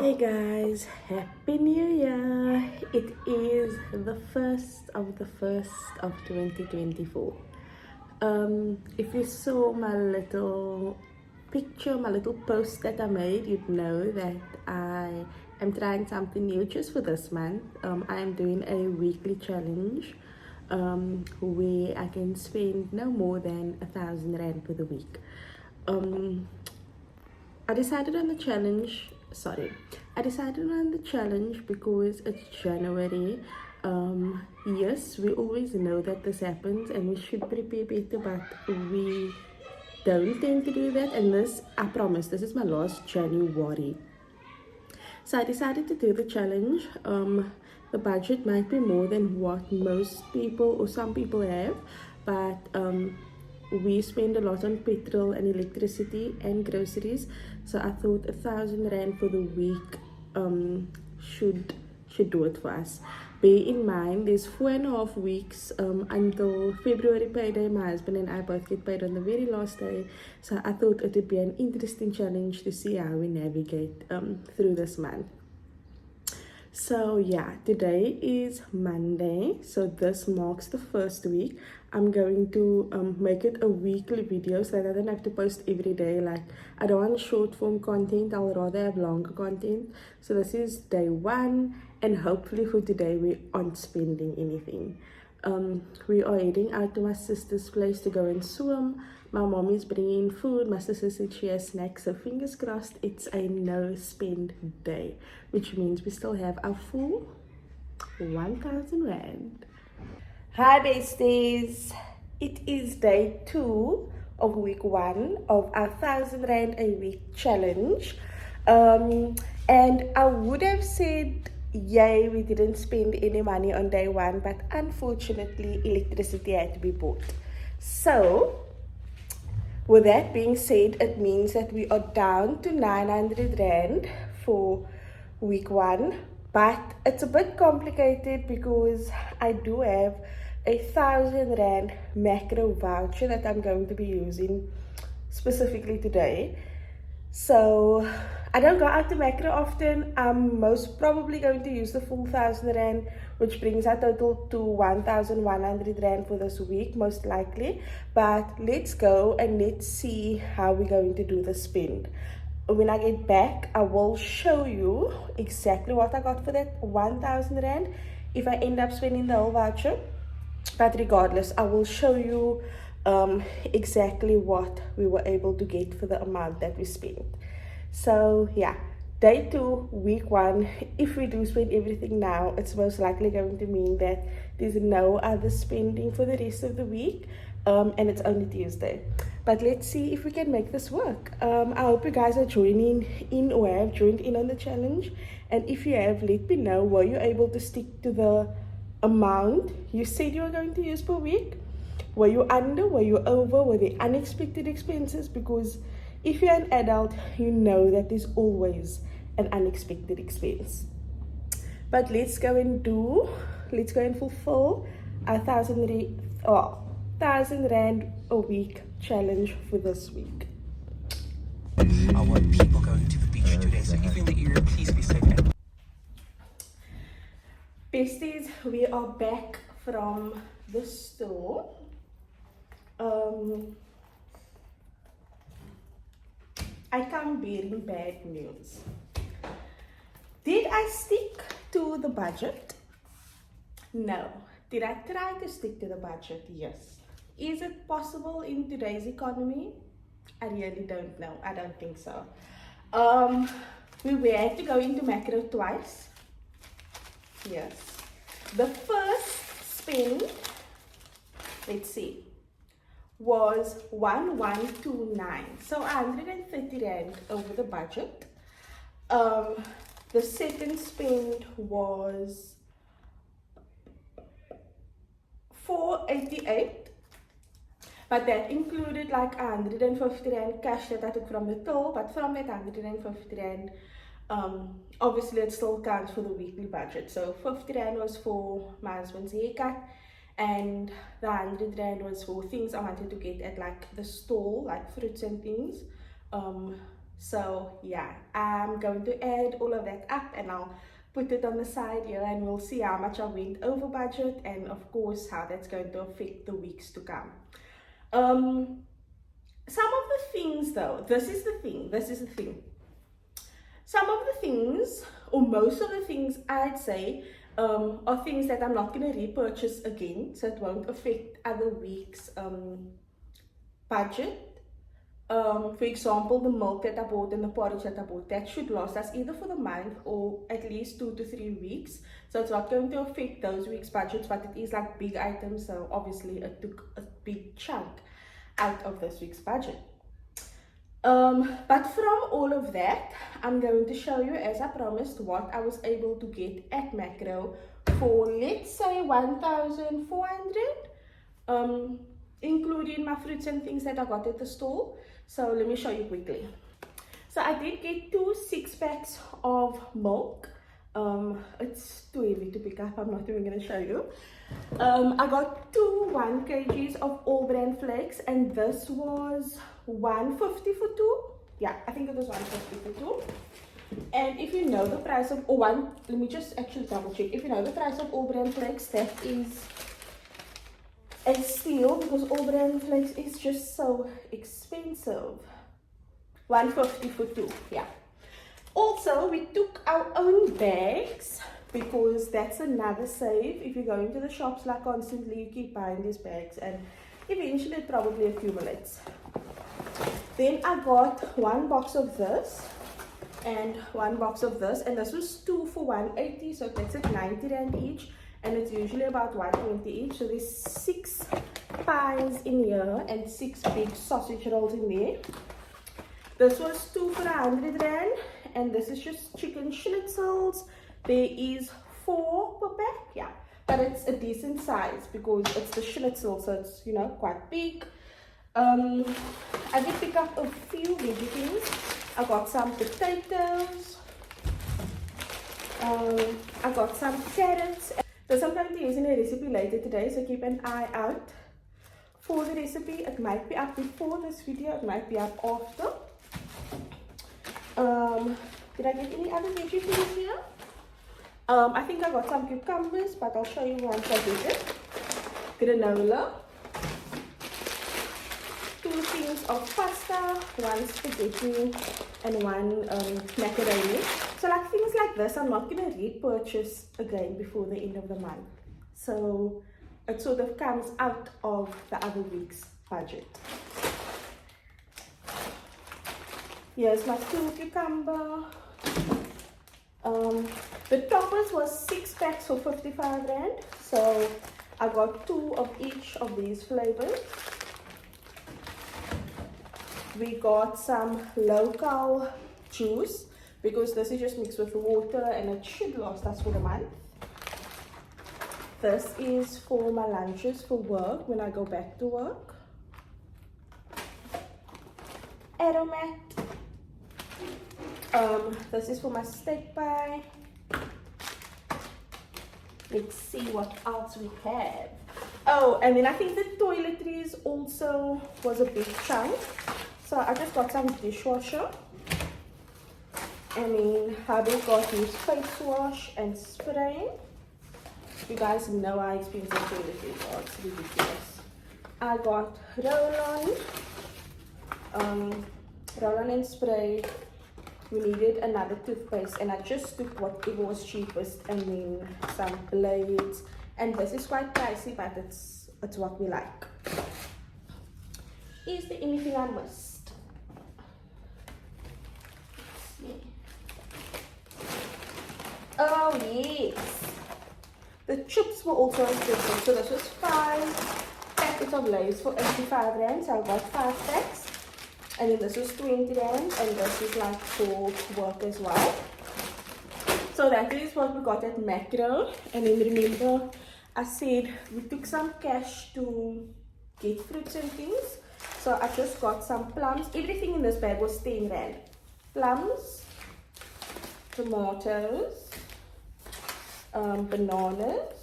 Hey guys, Happy New Year! It is the first of 2024. If you saw my little picture, my little post that I made, you'd know that I am trying something new just for this month. I am doing a weekly challenge where I can spend no more than R1000 for the week. Um, I decided on the challenge. I decided on the challenge because it's January. Yes, we always know that this happens and we should prepare better, but we don't tend to do that. And this, I promise, this is my last January. So I decided to do the challenge. The budget might be more than what most people or some people have, but we spend a lot on petrol and electricity and groceries. So I thought R1000 for the week should do it for us. Bear in mind, there's 4.5 weeks until February payday. My husband and I both get paid on the very last day. So I thought it would be an interesting challenge to see how we navigate through this month. So yeah, today is Monday, so this marks the first week. I'm going to make it a weekly video so that I don't have to post every day. Like, I don't want short form content, I'll rather have longer content. So this is day one, and hopefully for today we aren't spending anything. We are heading out to my sister's place to go and swim. My mom is bringing food. My sister said she has snacks, so fingers crossed it's a no spend day, which means we still have our full R1000. Hi besties, it is day 2 of week 1 of our R1000 a week challenge. And I would have said yay, we didn't spend any money on day 1, but unfortunately electricity had to be bought. So with that being said, it means that we are down to R900 for week 1, but it's a bit complicated because I do have a R1000 macro voucher that I'm going to be using specifically today. So I don't go out to macro often. I'm most probably going to use the full R1000, which brings our total to R1100 for this week, most likely. But let's go and let's see how we're going to do the spend. When I get back, I will show you exactly what I got for that R1000 if I end up spending the whole voucher. But regardless, I will show you exactly what we were able to get for the amount that we spent. So yeah, day 2, week 1, if we do spend everything now, it's most likely going to mean that there's no other spending for the rest of the week, and it's only Tuesday. But let's see if we can make this work. I hope you guys are joining in or have joined in on the challenge, and if you have, let me know, were you able to stick to the amount you said you were going to use per week? Were you under? Were you over? Were there unexpected expenses? Because if you're an adult, you know that there's always an unexpected expense. But let's go and fulfill our R1000 a week challenge for this week. I want people going to the beach today, so if in the area, please be safe. Besties, we are back from the store. I come bearing bad news. Did I stick to the budget? No. Did I try to stick to the budget? Yes. Is it possible in today's economy? I really don't know. I don't think so. We had to go into macro twice. Yes. The first spend, let's see, was 1129, so R130 over the budget. The second spend was 488, but that included like R150 cash that I took from the till. But from that R150, obviously it still counts for the weekly budget. So R50 was for my husband's haircut, and the R100 was for things I wanted to get at like the store, like fruits and things. So yeah, I'm going to add all of that up and I'll put it on the side here, and we'll see how much I went over budget, and of course how that's going to affect the weeks to come. Some of the things though, this is the thing. Some of the things, or most of the things, I'd say, are things that I'm not going to repurchase again, so it won't affect other weeks' budget. For example, the milk that I bought and the porridge that I bought, that should last us either for the month or at least 2 to 3 weeks. So it's not going to affect those weeks' budgets, but it is like big items, so obviously it took a big chunk out of this week's budget. But from all of that, I'm going to show you, as I promised, what I was able to get at Macro for, let's say, 1,400, including my fruits and things that I got at the store. So let me show you quickly. So I did get 2 6-packs of milk. It's too heavy to pick up, I'm not even going to show you. I got 2 1 kgs of all brand flakes, and this was 150 for 2. Yeah, I think it was 150 for 2. And if you know the price of let me just actually double check. If you know the price of all brand flakes, that is a steal, because all brand flakes is just so expensive. 150 for 2, yeah. Also, we took our own bags, because that's another save. If you go into the shops like constantly, you keep buying these bags and eventually it probably accumulates. Then I got 1 box of this and 1 box of this, and this was 2 for 180, so that's at 90 rand each, and it's usually about 120 each. So there's 6 pies in here and 6 big sausage rolls in there. This was 2 for 100 rand, and this is just chicken schnitzels. There is 4 per pack, yeah, but it's a decent size because it's the schnitzel, so it's, you know, quite big. I did pick up a few veggie things. I got some potatoes. I got some carrots. So I'm going to be using a recipe later today, so keep an eye out for the recipe. It might be up before this video, it might be up after. Did I get any other veggie things here? I think I got some cucumbers, but I'll show you once I get it. Granola. 2 things of pasta, 1 spaghetti, and 1 macaroni. So like things like this, I'm not going to repurchase again before the end of the month. So it sort of comes out of the other week's budget. Here's my 2 cucumber. The toppers was 6 packs for 55 rand. So I got 2 of each of these flavors. We got some local juice, because this is just mixed with water and it should last us for the month. This is for my lunches for work when I go back to work. Aromat. This is for my steak pie. Let's see what else we have. Oh, and then I think the toiletries also was a big chunk. So I just got some dishwasher. And then hubby got his face wash and spray. You guys know how expensive toiletries are. It's ridiculous. I got roll-on and spray. We needed another toothpaste, and I just took whatever was cheapest, and then some blades. And this is quite pricey, but it's what we like. Is there anything I missed? Let's see. Oh yes, the chips were also expensive. So this was 5 packets of Lay's for 85 rand. So I got 5 packs. And then this was 20 rand, and this is like for work as well. So that is what we got at Macro. And then remember, I said we took some cash to get fruits and things. So I just got some plums. Everything in this bag was 10 rand. Plums, tomatoes, bananas,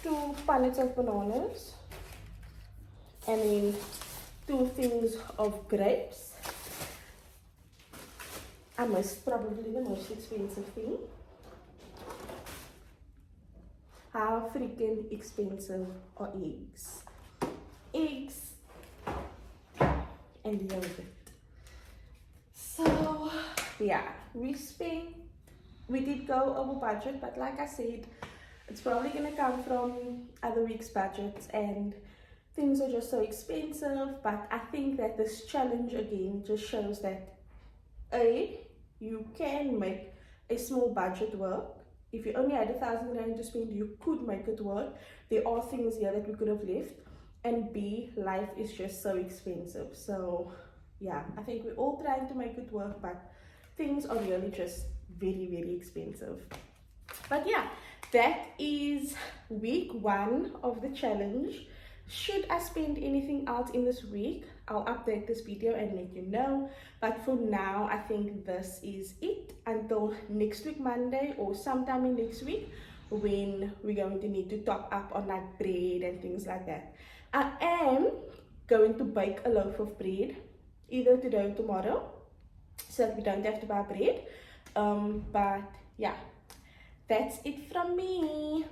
2 pallets of bananas, and then 2 things of grapes, I missed probably the most expensive thing. How freaking expensive are eggs? Eggs and yogurt. So yeah, we did go over budget, but like I said, it's probably gonna come from other week's budgets, and things are just so expensive. But I think that this challenge again just shows that you can make a small budget work. If you only had 1,000 rand to spend, you could make it work. There are things here that we could have left, and B, life is just so expensive. So yeah, I think we're all trying to make it work, but things are really just very, very expensive. But yeah, that is week 1 of the challenge. Should I spend anything else in this week, I'll update this video and let you know. But for now, I think this is it until next week Monday or sometime in next week, when we're going to need to top up on like bread and things like that. I am going to bake a loaf of bread either today or tomorrow, so that we don't have to buy bread. But yeah, that's it from me.